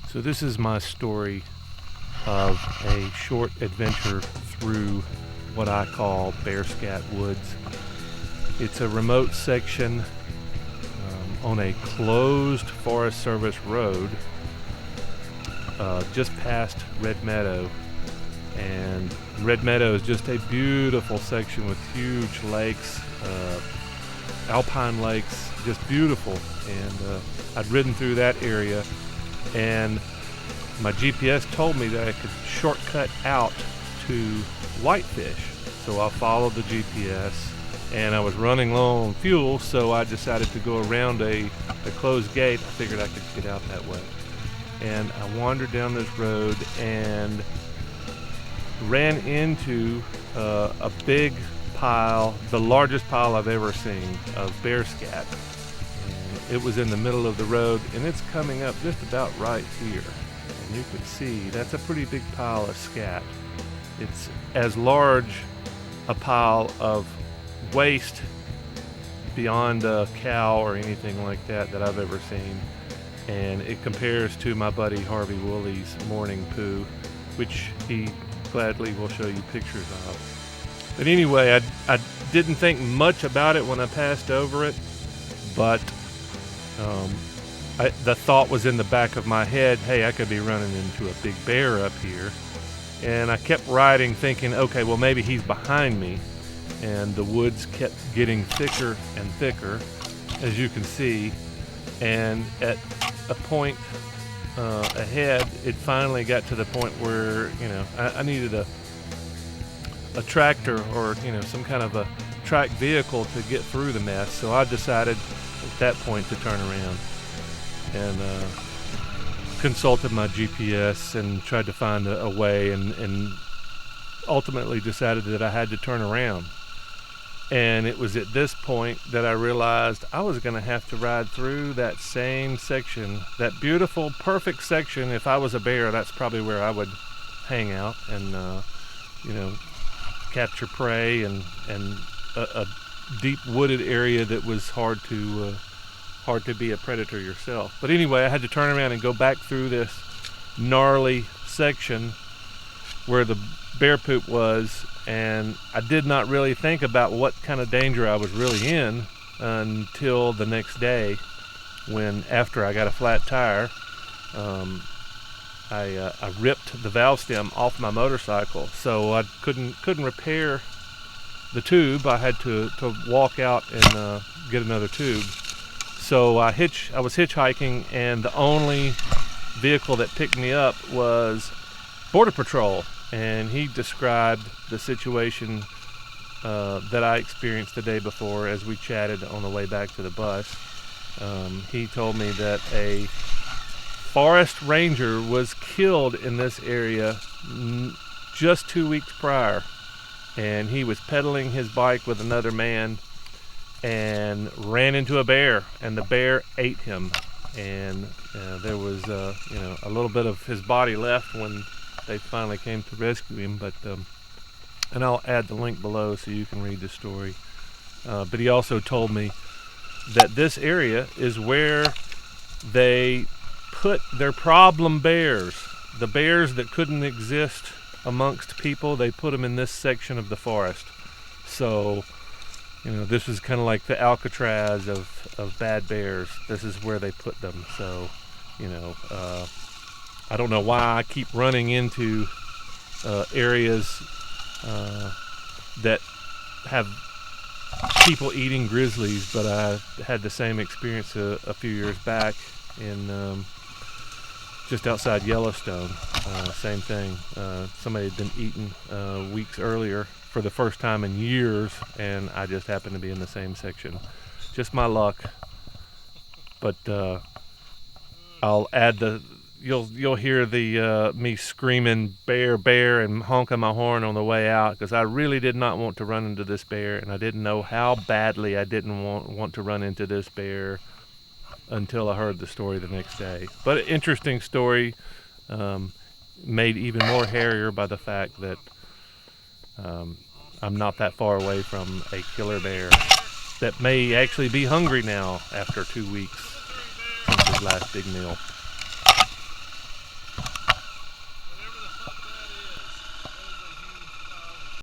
So this is my story of a short adventure through what I call Bear Scat Woods. It's a remote section on a closed Forest Service road just past Red Meadow. And Red Meadow is just a beautiful section with huge lakes, alpine lakes, just beautiful. And I'd ridden through that area, and my GPS told me that I could shortcut out to Whitefish. So I followed the GPS, and I was running low on fuel, so I decided to go around a closed gate. I figured I could get out that way. And I wandered down this road and ran into a big pile, the largest pile I've ever seen, of bear scat. And it was in the middle of the road, and it's coming up just about right here. And you can see that's a pretty big pile of scat. It's as large a pile of waste beyond a cow or anything like that I've ever seen. And it compares to my buddy Harvey Woolley's morning poo, which he gladly will show you pictures of. But anyway, I didn't think much about it when I passed over it, but the thought was in the back of my head, hey, I could be running into a big bear up here. And I kept riding thinking, okay, well maybe he's behind me. And the woods kept getting thicker and thicker, as you can see. And at a point ahead, it finally got to the point where, I needed a tractor or, some kind of a track vehicle to get through the mess. So I decided at that point to turn around and consulted my GPS and tried to find a way, and ultimately decided that I had to turn around. And it was at this point that I realized I was going to have to ride through that same section, that beautiful, perfect section. If I was a bear, that's probably where I would hang out and, capture prey, and a deep wooded area that was hard to be a predator yourself. But anyway, I had to turn around and go back through this gnarly section where the bear poop was, and I did not really think about what kind of danger I was really in until the next day, when, after I got a flat tire, I ripped the valve stem off my motorcycle, so I couldn't repair the tube. I had to walk out and get another tube. So I was hitchhiking, and the only vehicle that picked me up was Border Patrol. And he described the situation that I experienced the day before as we chatted on the way back to the bus. He told me that a forest ranger was killed in this area just 2 weeks prior. And he was pedaling his bike with another man and ran into a bear, and the bear ate him. And there was a little bit of his body left when they finally came to rescue him, but and I'll add the link below so you can read the story. But he also told me that this area is where they put their problem bears, the bears that couldn't exist amongst people. They put them in this section of the forest. So, this is kind of like the Alcatraz of bad bears. This is where they put them. So, I don't know why I keep running into areas that have people eating grizzlies, but I had the same experience a few years back in just outside Yellowstone. Same thing. Somebody had been eaten weeks earlier for the first time in years, and I just happened to be in the same section. Just my luck. But I'll add You'll hear the me screaming bear and honking my horn on the way out, because I really did not want to run into this bear, and I didn't know how badly I didn't want to run into this bear until I heard the story the next day. But an interesting story, made even more hairier by the fact that I'm not that far away from a killer bear that may actually be hungry now after 2 weeks since his last big meal.